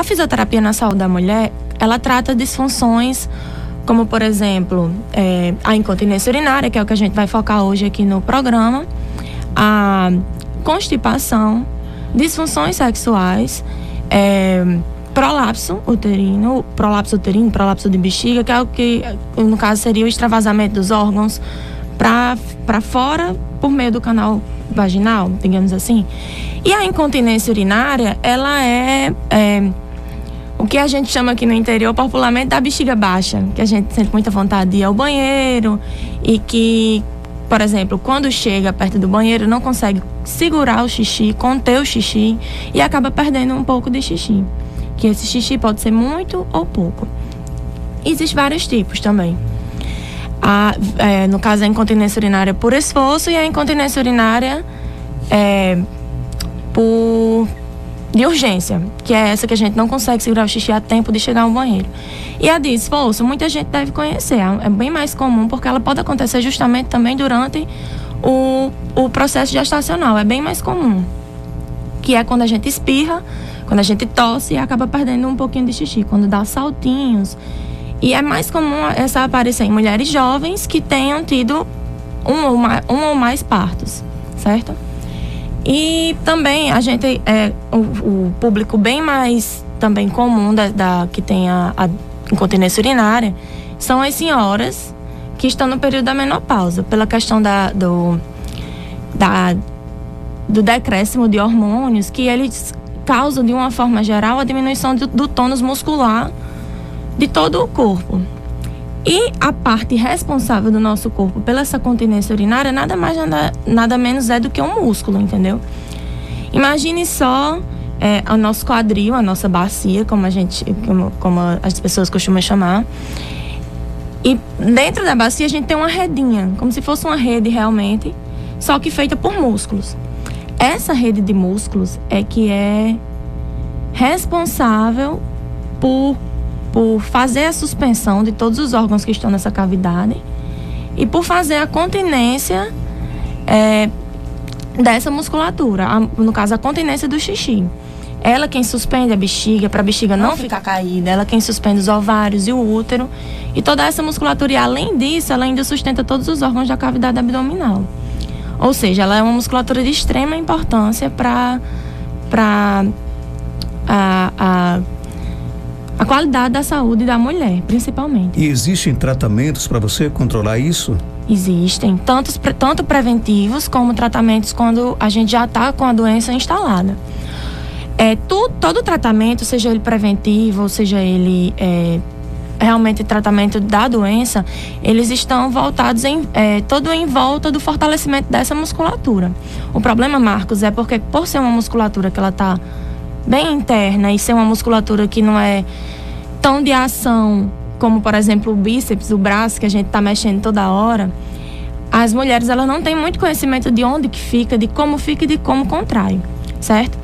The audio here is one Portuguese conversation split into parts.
A fisioterapia na saúde da mulher, ela trata disfunções como, por exemplo, a incontinência urinária, que é o que a gente vai focar hoje aqui no programa, a constipação, disfunções sexuais, prolapso uterino, prolapso de bexiga, que é o que, no caso, seria o extravasamento dos órgãos para fora por meio do canal vaginal, digamos assim. E a incontinência urinária, ela é o que a gente chama aqui no interior popularmente da bexiga baixa, que a gente sente muita vontade de ir ao banheiro e que, por exemplo, quando chega perto do banheiro não consegue segurar o xixi, conter o xixi e acaba perdendo um pouco de xixi. Que esse xixi pode ser muito ou pouco. Existem vários tipos também. No caso, a incontinência urinária por esforço e a incontinência urinária de urgência, que é essa que a gente não consegue segurar o xixi a tempo de chegar ao banheiro. E a de esforço, muita gente deve conhecer, é bem mais comum, porque ela pode acontecer justamente também durante o processo gestacional, é bem mais comum, que é quando a gente espirra, quando a gente tosse e acaba perdendo um pouquinho de xixi, quando dá saltinhos. E é mais comum essa aparecer em mulheres jovens que tenham tido um ou mais partos, certo? E também a gente, o público bem mais também comum que tem a incontinência urinária são as senhoras que estão no período da menopausa, pela questão do decréscimo de hormônios, que eles causam, de uma forma geral, a diminuição do tônus muscular de todo o corpo. E a parte responsável do nosso corpo pela essa continência urinária nada menos é do que um músculo, entendeu? Imagine só o nosso quadril, a nossa bacia, como as pessoas costumam chamar. E dentro da bacia a gente tem uma redinha, como se fosse uma rede realmente, só que feita por músculos. Essa rede de músculos é que é responsável por fazer a suspensão de todos os órgãos que estão nessa cavidade e por fazer a continência dessa musculatura, no caso a continência do xixi. Ela quem suspende a bexiga, para a bexiga não ficar caída, ela quem suspende os ovários e o útero e toda essa musculatura. E além disso, ela ainda sustenta todos os órgãos da cavidade abdominal. Ou seja, ela é uma musculatura de extrema importância para a qualidade da saúde da mulher, principalmente. E existem tratamentos para você controlar isso? Existem, tanto preventivos como tratamentos quando a gente já está com a doença instalada. Todo tratamento, seja ele preventivo, ou seja ele realmente tratamento da doença, eles estão voltados todo em volta do fortalecimento dessa musculatura. O problema, Marcos, é porque por ser uma musculatura que ela está bem interna e ser uma musculatura que não é tão de ação como, por exemplo, o bíceps, o braço, que a gente está mexendo toda hora, as mulheres elas não têm muito conhecimento de onde que fica, de como fica e de como contrai, certo?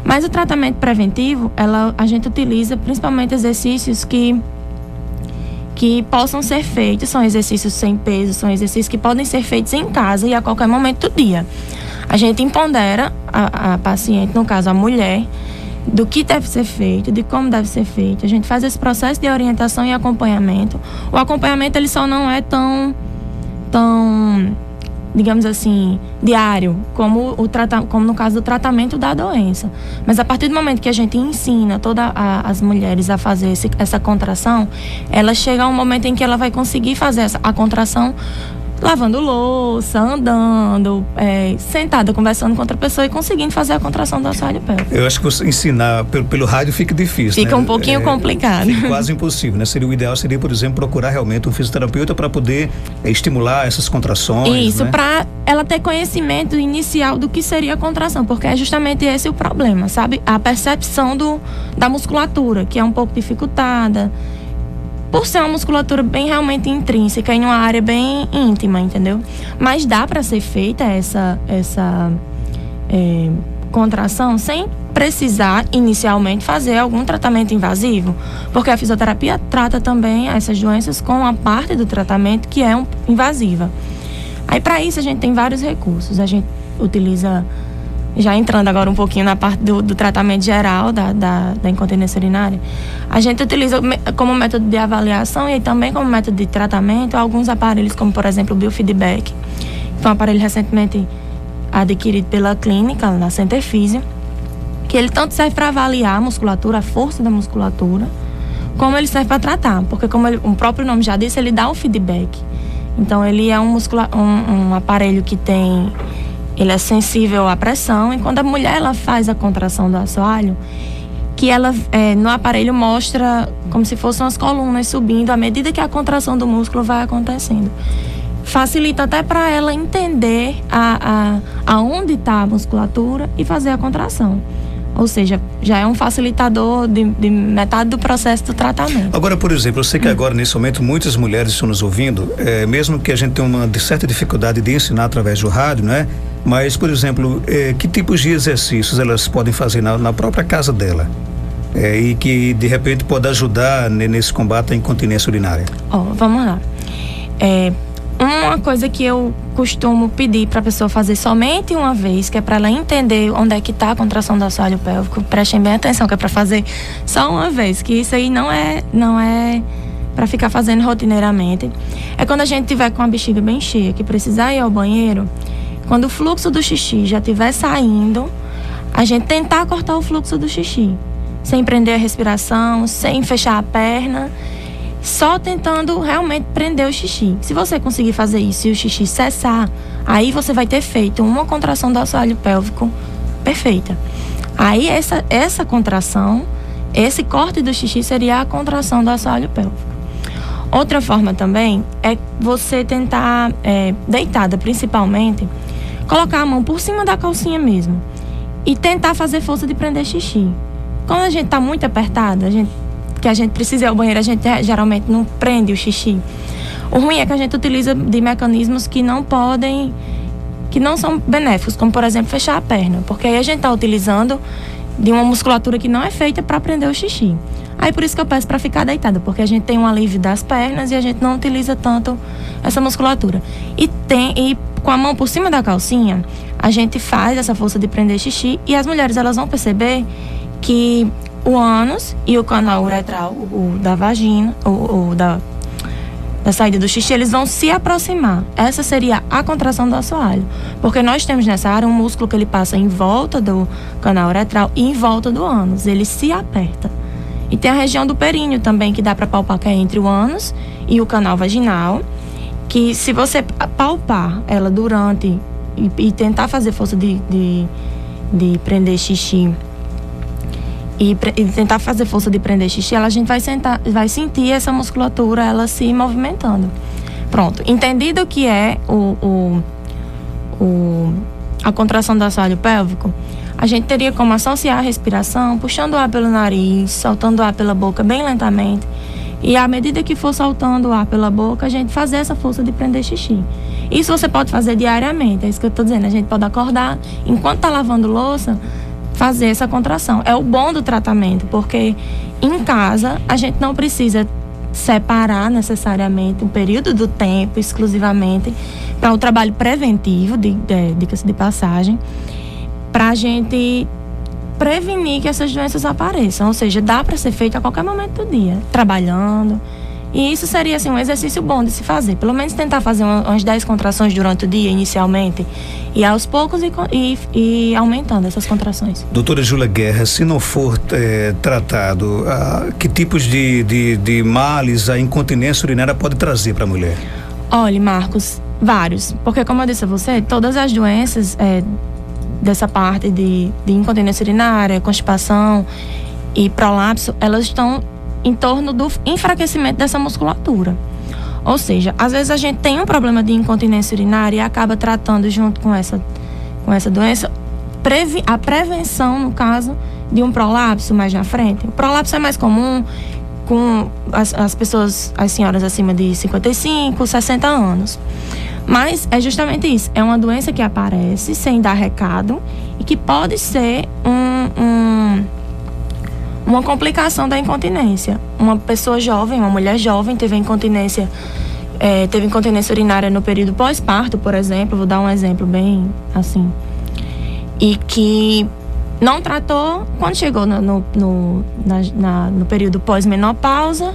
Mas o tratamento preventivo, a gente utiliza principalmente exercícios que possam ser feitos, são exercícios sem peso, são exercícios que podem ser feitos em casa e a qualquer momento do dia. A gente empodera a paciente, no caso a mulher, do que deve ser feito, de como deve ser feito. A gente faz esse processo de orientação e acompanhamento. O acompanhamento ele só não é tão digamos assim, diário, como no caso do tratamento da doença. Mas a partir do momento que a gente ensina todas as mulheres a fazer essa contração, ela chega a um momento em que ela vai conseguir fazer a contração lavando louça, andando, sentada, conversando com outra pessoa e conseguindo fazer a contração do assoalho pélvico. Eu acho que você ensinar pelo rádio fica difícil, Fica né? um pouquinho complicado. Fica quase impossível, né? O ideal seria, por exemplo, procurar realmente um fisioterapeuta para poder estimular essas contrações. Isso, né? para ela ter conhecimento inicial do que seria a contração, porque é justamente esse o problema, sabe? A percepção da musculatura, que é um pouco dificultada, por ser uma musculatura bem realmente intrínseca em uma área bem íntima, entendeu? Mas dá para ser feita essa contração sem precisar inicialmente fazer algum tratamento invasivo, porque a fisioterapia trata também essas doenças com a parte do tratamento que é invasiva. Aí para isso a gente tem vários recursos. A gente utiliza já entrando agora um pouquinho na parte do tratamento geral da incontinência urinária, a gente utiliza como método de avaliação e também como método de tratamento alguns aparelhos, como por exemplo o biofeedback, que foi um aparelho recentemente adquirido pela clínica, na Centerfísio, que ele tanto serve para avaliar a musculatura, a força da musculatura, como ele serve para tratar, porque como o próprio nome já disse, ele dá o feedback. Então ele é um aparelho que ele é sensível à pressão, e quando a mulher ela faz a contração do assoalho, que ela no aparelho mostra como se fossem umas colunas subindo à medida que a contração do músculo vai acontecendo. Facilita até para ela entender aonde está a musculatura e fazer a contração. Ou seja, já é um facilitador de metade do processo do tratamento. Agora, por exemplo, eu sei que agora, nesse momento, muitas mulheres estão nos ouvindo, mesmo que a gente tenha uma certa dificuldade de ensinar através do rádio, né? Mas, por exemplo, que tipos de exercícios elas podem fazer na própria casa dela? E que, de repente, pode ajudar nesse combate à incontinência urinária? Vamos lá. Uma coisa que eu costumo pedir para a pessoa fazer somente uma vez, que é para ela entender onde é que está a contração do assoalho pélvico, prestem bem atenção, que é para fazer só uma vez, que isso aí não é para ficar fazendo rotineiramente. É quando a gente tiver com a bexiga bem cheia, que precisar ir ao banheiro, quando o fluxo do xixi já estiver saindo, a gente tentar cortar o fluxo do xixi, sem prender a respiração, sem fechar a perna, só tentando realmente prender o xixi. Se você conseguir fazer isso e o xixi cessar, aí você vai ter feito uma contração do assoalho pélvico perfeita. Aí essa contração, esse corte do xixi seria a contração do assoalho pélvico. Outra forma também é você tentar, deitada principalmente, colocar a mão por cima da calcinha mesmo e tentar fazer força de prender xixi. Quando a gente está muito apertada, que a gente precisa ir ao banheiro, a gente geralmente não prende o xixi. O ruim é que a gente utiliza de mecanismos que não são benéficos, como por exemplo fechar a perna, porque aí a gente está utilizando de uma musculatura que não é feita para prender o xixi. Aí por isso que eu peço para ficar deitada, porque a gente tem um alívio das pernas e a gente não utiliza tanto essa musculatura. E com a mão por cima da calcinha, a gente faz essa força de prender xixi, e as mulheres elas vão perceber que o ânus e o canal uretral, o da vagina, da saída do xixi, eles vão se aproximar. Essa seria a contração do assoalho. Porque nós temos nessa área um músculo que ele passa em volta do canal uretral e em volta do ânus. Ele se aperta. E tem a região do períneo também, que dá para palpar, que é entre o ânus e o canal vaginal, que se você palpar ela durante e tentar fazer força de prender xixi, e tentar fazer força de prender xixi, a gente vai sentir essa musculatura ela se movimentando. Pronto, entendido o que é a contração do assoalho pélvico, a gente teria como associar a respiração, puxando o ar pelo nariz, soltando o ar pela boca bem lentamente, e à medida que for soltando o ar pela boca, a gente fazer essa força de prender xixi. Isso você pode fazer diariamente, é isso que eu estou dizendo. A gente pode acordar, enquanto está lavando louça, fazer essa contração. É o bom do tratamento, porque em casa a gente não precisa separar necessariamente um período do tempo exclusivamente para o trabalho preventivo, diga-se de passagem, para a gente prevenir que essas doenças apareçam. Ou seja, dá para ser feito a qualquer momento do dia, trabalhando. E isso seria assim, um exercício bom de se fazer. Pelo menos tentar fazer umas 10 contrações durante o dia, inicialmente. E aos poucos e aumentando essas contrações. Doutora Júlia Guerra, se não for tratado, que tipos de males a incontinência urinária pode trazer para a mulher? Olha, Marcos, vários. Porque como eu disse a você, todas as doenças dessa parte de incontinência urinária, constipação e prolapso, elas estão em torno do enfraquecimento dessa musculatura. Ou seja, às vezes a gente tem um problema de incontinência urinária e acaba tratando junto com essa doença a prevenção, no caso, de um prolapso mais na frente. O prolapso é mais comum com as pessoas, as senhoras acima de 55, 60 anos. Mas é justamente isso, é uma doença que aparece sem dar recado e que pode ser uma complicação da incontinência. Uma pessoa jovem, uma mulher jovem teve incontinência urinária no período pós-parto, por exemplo, vou dar um exemplo bem assim. e que não tratou. Quando chegou no período pós-menopausa,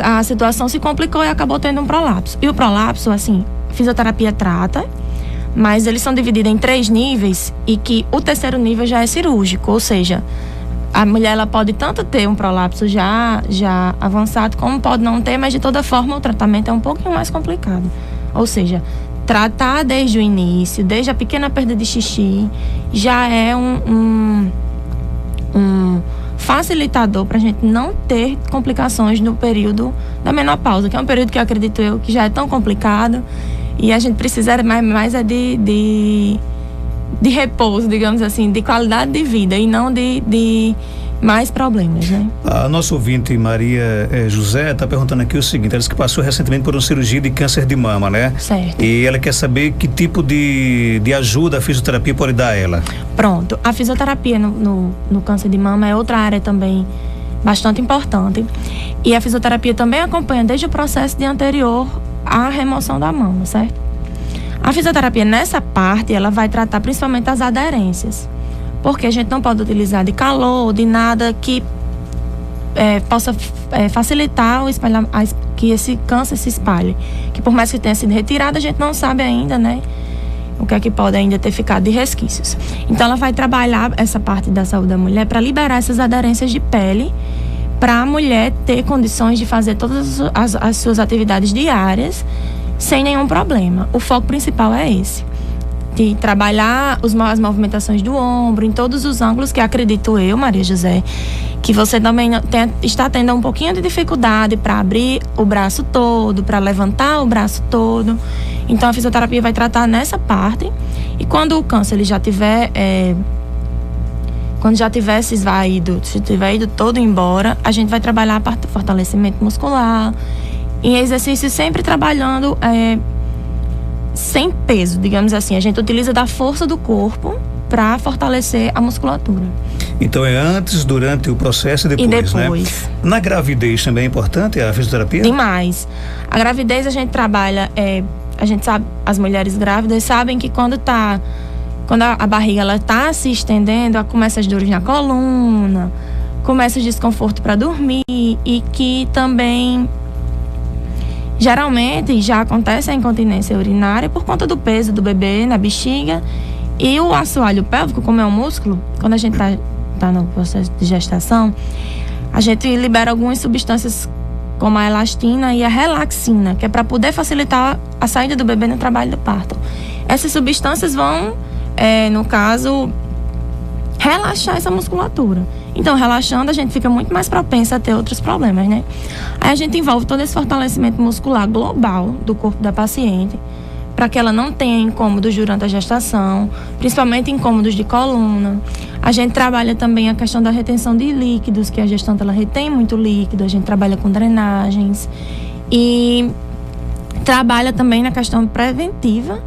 a situação se complicou e acabou tendo um prolapso. E o prolapso, assim, a fisioterapia trata, mas eles são divididos em 3 níveis e que o 3º nível já é cirúrgico, ou seja, a mulher ela pode tanto ter um prolapso já avançado, como pode não ter, mas de toda forma o tratamento é um pouquinho mais complicado. Ou seja, tratar desde o início, desde a pequena perda de xixi, já é um facilitador para a gente não ter complicações no período da menopausa, que é um período que eu acredito que já é tão complicado e a gente precisa mais de repouso, digamos assim, de qualidade de vida e não de mais problemas, né? A nossa ouvinte Maria José está perguntando aqui o seguinte: ela disse que passou recentemente por uma cirurgia de câncer de mama, né? Certo. E ela quer saber que tipo de ajuda a fisioterapia pode dar a ela. Pronto, a fisioterapia no câncer de mama é outra área também bastante importante, e a fisioterapia também acompanha desde o processo de anterior à remoção da mama, certo? A fisioterapia nessa parte, ela vai tratar principalmente as aderências, porque a gente não pode utilizar de calor, de nada que possa facilitar que esse câncer se espalhe. Que por mais que tenha sido retirado, a gente não sabe ainda, né? O que é que pode ainda ter ficado de resquícios. Então, ela vai trabalhar essa parte da saúde da mulher para liberar essas aderências de pele, para a mulher ter condições de fazer todas as suas atividades diárias sem nenhum problema. O foco principal é esse, de trabalhar as movimentações do ombro em todos os ângulos, que acredito eu, Maria José, que você também está tendo um pouquinho de dificuldade para abrir o braço todo, para levantar o braço todo. Então a fisioterapia vai tratar nessa parte, e quando o câncer ele já tiver quando já tiver se esvaído, se tiver ido todo embora, a gente vai trabalhar a parte do fortalecimento muscular, em exercícios sempre trabalhando sem peso, digamos assim. A gente utiliza da força do corpo para fortalecer a musculatura. Então é antes, durante o processo e depois, né? Na gravidez também é importante a fisioterapia? Demais. A gravidez a gente trabalha, a gente sabe, as mulheres grávidas sabem que quando a barriga ela tá se estendendo, começa as dores na coluna, começa o desconforto para dormir, e que também geralmente já acontece a incontinência urinária por conta do peso do bebê na bexiga. E o assoalho pélvico, como é um músculo, quando a gente tá no processo de gestação, a gente libera algumas substâncias como a elastina e a relaxina, que é para poder facilitar a saída do bebê no trabalho do parto. Essas substâncias vão, no caso, relaxar essa musculatura. Então, relaxando, a gente fica muito mais propensa a ter outros problemas, né? Aí a gente envolve todo esse fortalecimento muscular global do corpo da paciente, para que ela não tenha incômodos durante a gestação, principalmente incômodos de coluna. A gente trabalha também a questão da retenção de líquidos, que a gestante ela retém muito líquido. A gente trabalha com drenagens e trabalha também na questão preventiva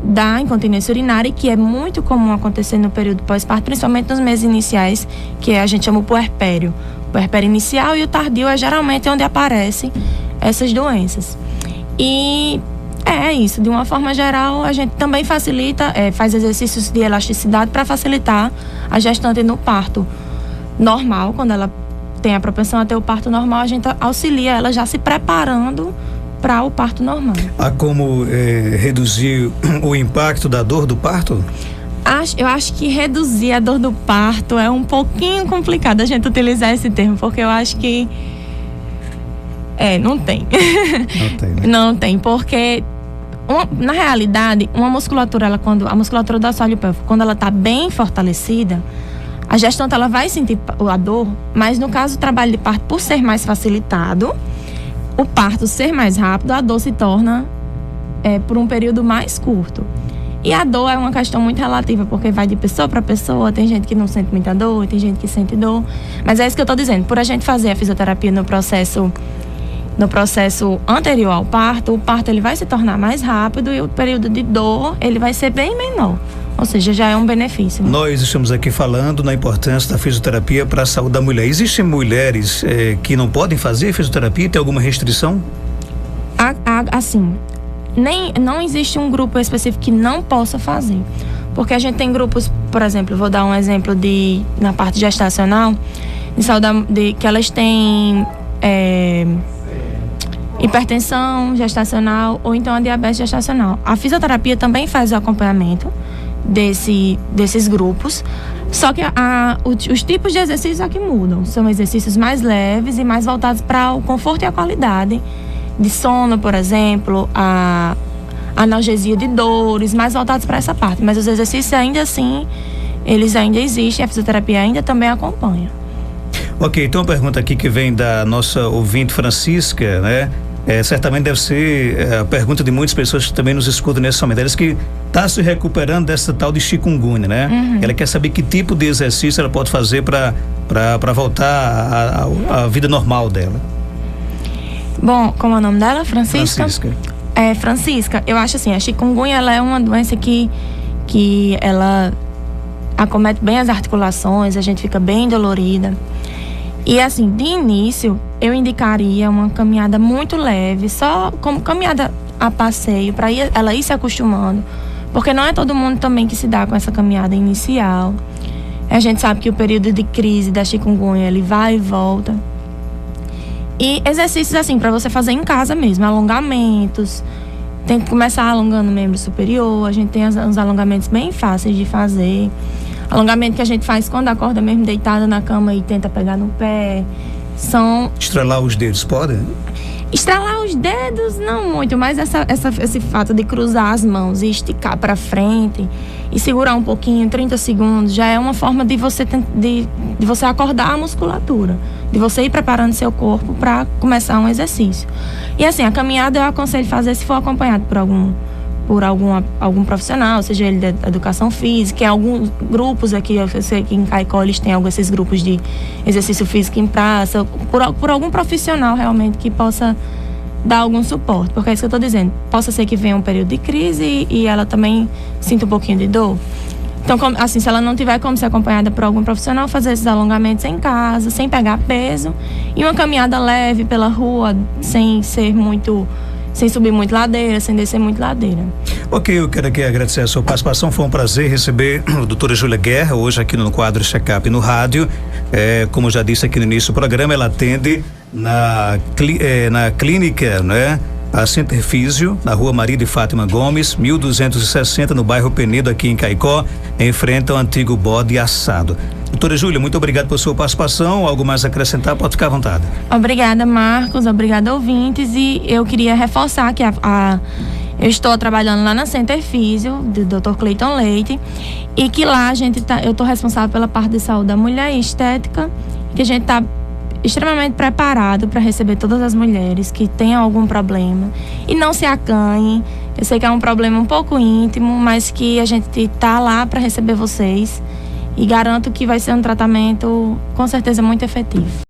da incontinência urinária, que é muito comum acontecer no período pós-parto, principalmente nos meses iniciais, que a gente chama o puerpério. O puerpério inicial e o tardio é geralmente onde aparecem essas doenças. E é isso, de uma forma geral, a gente também facilita, faz exercícios de elasticidade para facilitar a gestante no parto normal. Quando ela tem a propensão a ter o parto normal, a gente auxilia ela já se preparando para o parto normal. Há como reduzir o impacto da dor do parto? Eu acho que reduzir a dor do parto é um pouquinho complicado a gente utilizar esse termo, porque eu acho que não tem. Não tem, né? Não tem, porque na realidade, a musculatura do assoalho pélvico, quando ela está bem fortalecida, a gestante ela vai sentir a dor, mas no caso do trabalho de parto, por ser mais facilitado, o parto ser mais rápido, a dor se torna por um período mais curto. E a dor é uma questão muito relativa, porque vai de pessoa para pessoa. Tem gente que não sente muita dor, tem gente que sente dor. Mas é isso que eu estou dizendo. Por a gente fazer a fisioterapia no processo anterior ao parto, o parto ele vai se tornar mais rápido e o período de dor ele vai ser bem menor. Ou seja, já é um benefício. Nós estamos aqui falando na importância da fisioterapia para a saúde da mulher. Existem mulheres que não podem fazer fisioterapia? Tem alguma restrição? Assim, não existe um grupo específico que não possa fazer. Porque a gente tem grupos, por exemplo, vou dar um exemplo na parte gestacional, de saúde, que elas têm hipertensão gestacional ou então a diabetes gestacional. A fisioterapia também faz o acompanhamento desses grupos, só que os tipos de exercícios é que mudam. São exercícios mais leves e mais voltados para o conforto e a qualidade de sono, por exemplo, a analgesia de dores, mais voltados para essa parte. Mas os exercícios ainda assim, eles ainda existem, a fisioterapia ainda também acompanha. Ok, então uma pergunta aqui que vem da nossa ouvinte Francisca, né? Certamente deve ser a pergunta de muitas pessoas que também nos escutam nesse momento. Ela que está se recuperando dessa tal de chikungunya, né? Uhum. Ela quer saber que tipo de exercício ela pode fazer para voltar à vida normal dela. Bom, como é o nome dela? Francisca? Francisca, eu acho assim, a chikungunya ela é uma doença que ela acomete bem as articulações, a gente fica bem dolorida. E assim, de início, eu indicaria uma caminhada muito leve, só como caminhada a passeio, para ela ir se acostumando. Porque não é todo mundo também que se dá com essa caminhada inicial. A gente sabe que o período de crise da chikungunya, ele vai e volta. E exercícios assim, para você fazer em casa mesmo, alongamentos. Tem que começar alongando o membro superior, a gente tem uns alongamentos bem fáceis de fazer. Alongamento que a gente faz quando acorda mesmo deitada na cama e tenta pegar no pé. Estrelar os dedos, pode? Estralar os dedos, não muito, mas esse fato de cruzar as mãos e esticar para frente e segurar um pouquinho, 30 segundos, já é uma forma de você acordar a musculatura, de você ir preparando seu corpo para começar um exercício. E assim, a caminhada eu aconselho fazer se for acompanhado por algum profissional, seja ele da educação física, em alguns grupos aqui, eu sei que em Caicó eles têm esses grupos de exercício físico em praça, por algum profissional realmente que possa dar algum suporte, porque é isso que eu estou dizendo, possa ser que venha um período de crise e ela também sinta um pouquinho de dor. Então, assim, se ela não tiver como ser acompanhada por algum profissional, fazer esses alongamentos em casa, sem pegar peso, e uma caminhada leve pela rua, sem subir muito ladeira, sem descer muito ladeira. Ok, eu quero aqui agradecer a sua participação. Foi um prazer receber a doutora Júlia Guerra hoje aqui no quadro Check-up no rádio. Como eu já disse aqui no início do programa, ela atende na clínica, né? A Center Físio, na rua Maria de Fátima Gomes, 1260, no bairro Penedo, aqui em Caicó, em frente ao antigo bode assado. Doutora Júlia, muito obrigado por sua participação. Algo mais a acrescentar? Pode ficar à vontade. Obrigada, Marcos. Obrigada, ouvintes. E eu queria reforçar que eu estou trabalhando lá na Center Físio, do Dr. Cleiton Leite, e que lá eu estou responsável pela parte de saúde da mulher e estética, que a gente está extremamente preparado para receber todas as mulheres que tenham algum problema. E não se acanhem. Eu sei que é um problema um pouco íntimo, mas que a gente está lá para receber vocês. E garanto que vai ser um tratamento, com certeza, muito efetivo.